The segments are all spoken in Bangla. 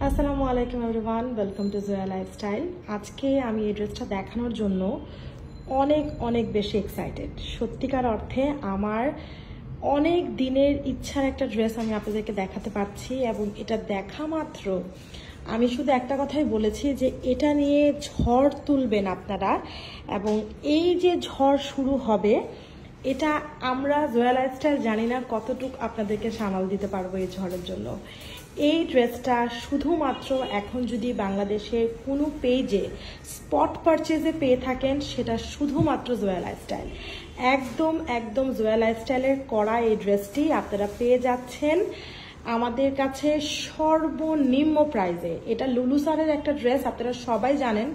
আসসালামু আলাইকুম everyone, welcome to Zoya lifestyle. আজকে আমি এই ড্রেসটা দেখানোর জন্য অনেক অনেক বেশি এক্সাইটেড। সত্যিকার অর্থে আমার অনেক দিনের ইচ্ছার একটা ড্রেস আমি আপনাদেরকে দেখাতে পারছি এবং এটা দেখা মাত্র আমি শুধু একটা কথাই বলেছি যে এটা নিয়ে ঝড় তুলবেন আপনারা, এবং এই যে ঝড় শুরু হবে এটা আমরা জোয়া লাইফস্টাইল জানি না কতটুকু আপনাদেরকে সামাল দিতে পারবো এই ঝড়ের জন্য। এই ড্রেসটা শুধুমাত্র এখন যদি বাংলাদেশের কোনো পেজে স্পট পারচেজে পেয়ে থাকেন সেটা শুধুমাত্র জোয়া লাইফস্টাইল। একদম একদম জোয়া লাইফস্টাইলের করা এই ড্রেসটি আপনারা পেয়ে যাচ্ছেন আমাদের কাছে সর্বনিম্ন প্রাইজে। এটা লুলু স্যারের একটা ড্রেস, আপনারা সবাই জানেন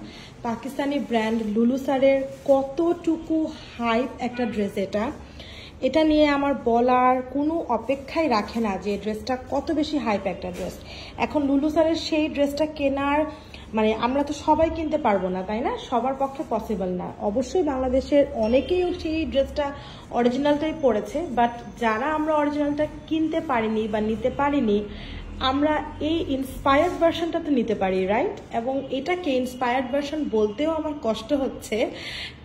পাকিস্তানি ব্র্যান্ড লুলু স্যারের কতটুকু হাইপ একটা ড্রেস। এটা নিয়ে আমার বলার কোনো অপেক্ষাই রাখে না যে ড্রেসটা কত বেশি হাইপ একটা ড্রেস। এখন লুলু স্যারের সেই ড্রেসটা কেনার মানে আমরা তো সবাই কিনতে পারবো না, তাই না? সবার পক্ষে পসিবল না। অবশ্যই বাংলাদেশের অনেকেই সেই ড্রেসটা অরিজিনালটাই পরেছে, বাট যারা আমরা অরিজিনালটা কিনতে পারিনি বা নিতে পারিনি আমরা এই ইন্সপায়ার্ড ভার্সনটা তো নিতে পারি, রাইট? এবং এটাকে ইন্সপায়ার্ড ভার্সন বলতেও আমার কষ্ট হচ্ছে,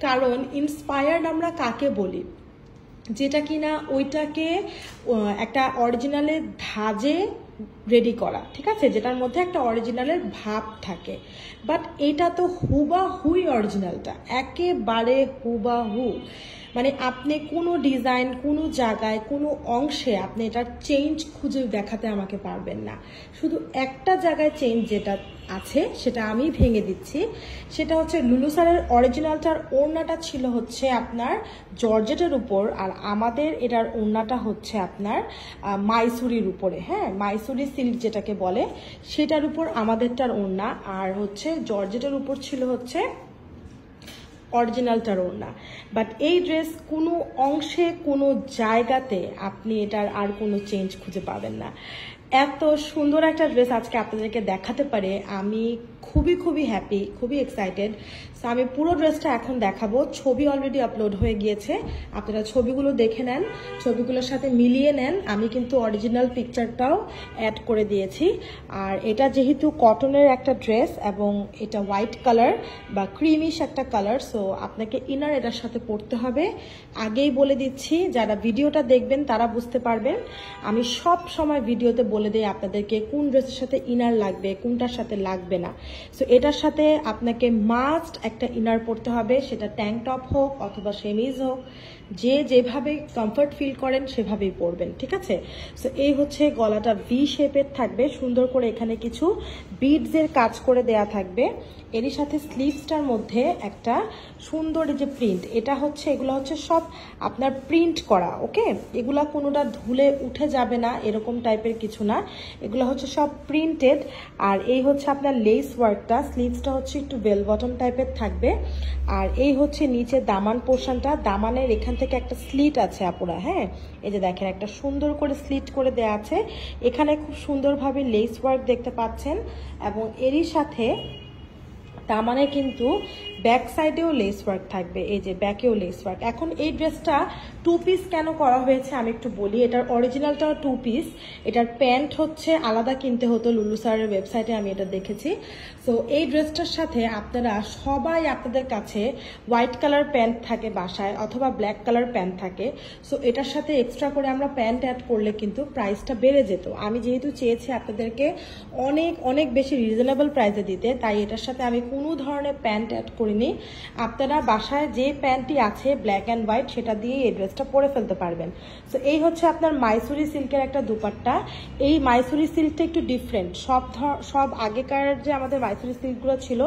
কারণ ইন্সপায়ার্ড আমরা কাকে বলি? যেটা কিনা ওইটাকে একটা অরিজিনালের ধাঁজে রেডি করা, ঠিক আছে, যেটার মধ্যে একটা অরিজিনালের ভাব থাকে। বাট এটা তো হুবাহুই অরিজিনালটা, একেবারে হুবাহু। মানে আপনি কোনো ডিজাইন, কোনো জায়গায়, কোনো অংশে আপনি এটার চেঞ্জ খুঁজে দেখাতে আমাকে পারবেন না। শুধু একটা জায়গায় চেঞ্জ যেটা আছে সেটা আমি ভেঙে দিচ্ছি। সেটা হচ্ছে লুলু স্যারের অরিজিনালটার ওড়নাটা ছিল হচ্ছে আপনার জর্জেটের উপর, আর আমাদের এটার ওড়নাটা হচ্ছে আপনার মাইসুরির উপরে, হ্যাঁ, মাইসুরি সিল্ক যেটাকে বলে সেটার উপর আমাদেরটার ওড়না, আর হচ্ছে জর্জেটের উপর ছিল হচ্ছে অরিজিনালটার ওড়না। বাট এই ড্রেস কোনো অংশে, কোনো জায়গাতে আপনি এটার আর কোনো চেঞ্জ খুঁজে পাবেন না। এত সুন্দর একটা ড্রেস আজকে আপনাদেরকে দেখাতে পারে আমি খুবই খুবই হ্যাপি, খুবই এক্সাইটেড। সো আমি পুরো ড্রেসটা এখন দেখাবো। ছবি অলরেডি আপলোড হয়ে গিয়েছে, আপনারা ছবিগুলো দেখে নেন, ছবিগুলোর সাথে মিলিয়ে নেন। আমি কিন্তু অরিজিনাল পিকচারটাও অ্যাড করে দিয়েছি। আর এটা যেহেতু কটনের একটা ড্রেস এবং এটা হোয়াইট কালার বা ক্রিমিশ একটা কালার, সো আপনাকে ইনার এটার সাথে পরতে হবে। আগেই বলে দিচ্ছি, যারা ভিডিওটা দেখবেন তারা বুঝতে পারবেন। আমি সব সময় ভিডিওতে বলে দিই আপনাদেরকে কোন ড্রেসের সাথে ইনার লাগবে, কোনটার সাথে লাগবে না। সো এটার সাথে আপনাকে মাস্ট একটা ইনার পরতে হবে, সেটা ট্যাঙ্ক টপ হোক অথবা সেমিজ হোক, যে যেভাবে কমফর্ট ফিল করেন সেভাবেই পরবেন, ঠিক আছে? সো এই হচ্ছে গলাটা ভি শেপের থাকবে, সুন্দর করে এখানে কিছু বিডসের কাজ করে দেয়া থাকবে। এরই সাথে স্লিভসটার মধ্যে একটা সুন্দর যে প্রিন্ট, এটা হচ্ছে এগুলো হচ্ছে সব আপনার প্রিন্ট করা, ওকে? এগুলা কোনোটা ধুলে উঠে যাবে না এরকম টাইপের কিছু না, এগুলো হচ্ছে সব প্রিন্টেড। আর এই হচ্ছে আপনার লেস ওয়ার্কটা, স্লিভসটা হচ্ছে একটু বেল বটম টাইপের থাকবে। আর এই হচ্ছে নিচে দামান পোর্শনটা, দামানের এখান থেকে একটা স্লিট আছে আপুরা, হ্যাঁ, এই যে দেখেন একটা সুন্দর করে স্লিট করে দেয়া আছে। এখানে খুব সুন্দরভাবে লেস ওয়ার্ক দেখতে পাচ্ছেন, এবং এরই সাথে দামানে কিন্তু ব্যাক সাইডেও লেস ওয়ার্ক থাকবে, এই যে ব্যাকেও লেস ওয়ার্ক। এখন এই ড্রেসটা টু পিস কেন করা হয়েছে আমি একটু বলি। এটার অরিজিনালটাও টু পিস, এটার প্যান্ট হচ্ছে আলাদা কিনতে হতো, লুলু স্যারের ওয়েবসাইটে আমি এটা দেখেছি। সো এই ড্রেসটার সাথে আপনারা সবাই, আপনাদের কাছে হোয়াইট কালার প্যান্ট থাকে বাসায় অথবা ব্ল্যাক কালার প্যান্ট থাকে, সো এটার সাথে এক্সট্রা করে আমরা প্যান্ট অ্যাড করলে কিন্তু প্রাইসটা বেড়ে যেত। আমি যেহেতু চেয়েছি আপনাদেরকে অনেক অনেক বেশি রিজনেবল প্রাইসে দিতে, তাই এটার সাথে আমি কোনো ধরনের প্যান্ট অ্যাড করিনি। আপনারা বাসায় যে প্যান্টটি আছে ব্ল্যাক অ্যান্ড হোয়াইট সেটা দিয়ে এই ড্রেসটা পরে ফেলতে পারবেন। সো এই হচ্ছে আপনার মাইসুরি সিল্কের একটা দুপাট্টা। এই মাইসুরি সিল্কটা একটু ডিফারেন্ট, সব আগেকার যে আমাদের মাইসুরি সিল্কগুলো ছিল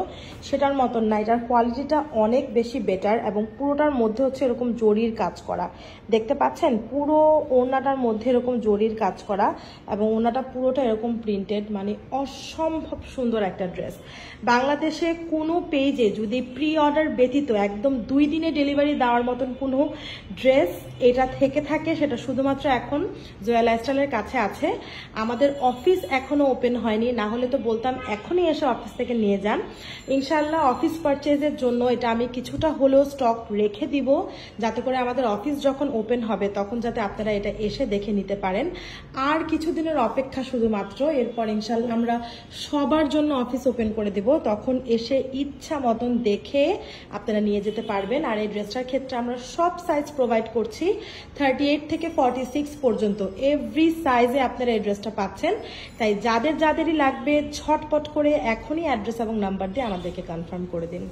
সেটার মতন না, এটার কোয়ালিটিটা অনেক বেশি বেটার, এবং পুরোটার মধ্যে হচ্ছে এরকম জরির কাজ করা, দেখতে পাচ্ছেন পুরো ওড়নাটার মধ্যে এরকম জরির কাজ করা, এবং ওড়নাটা পুরোটা এরকম প্রিন্টেড, মানে অসম্ভব সুন্দর একটা ড্রেস। বাংলাদেশে কোনো পেজে যদি প্রি অর্ডার ব্যতীত একদম 2 দিনে ডেলিভারি দেওয়ার মতন কোনো ড্রেস এটা থেকে থাকে, সেটা শুধুমাত্র এখন জয়া লাইফস্টাইলের কাছে আছে। আমাদের অফিস এখনো ওপেন হয়নি, না হলে তো বলতাম এখনই এসে অফিস থেকে নিয়ে যান। ইনশাল্লাহ অফিস পারচেজের জন্য এটা আমি কিছুটা হলেও স্টক রেখে দিব, যাতে করে আমাদের অফিস যখন ওপেন হবে তখন যাতে আপনারা এটা এসে দেখে নিতে পারেন। আর কিছুদিনের অপেক্ষা শুধুমাত্র, এরপর ইনশাল্লাহ আমরা সবার জন্য অফিস ওপেন করে দেব, তখন এসে ইচ্ছা মতন দেখে আপনারা নিয়ে যেতে পারবেন। আর এই ড্রেসটার ক্ষেত্রে আমরা সব সাইজ প্রোভাইড করছি, 38 থেকে 46 পর্যন্ত এভরি সাইজে আপনারা এই ড্রেসটা পাচ্ছেন। তাই যাদেরই লাগবে ঝটপট করে এখনই অ্যাড্রেস এবং নাম্বার দিয়ে আমাদেরকে কনফার্ম করে দিন।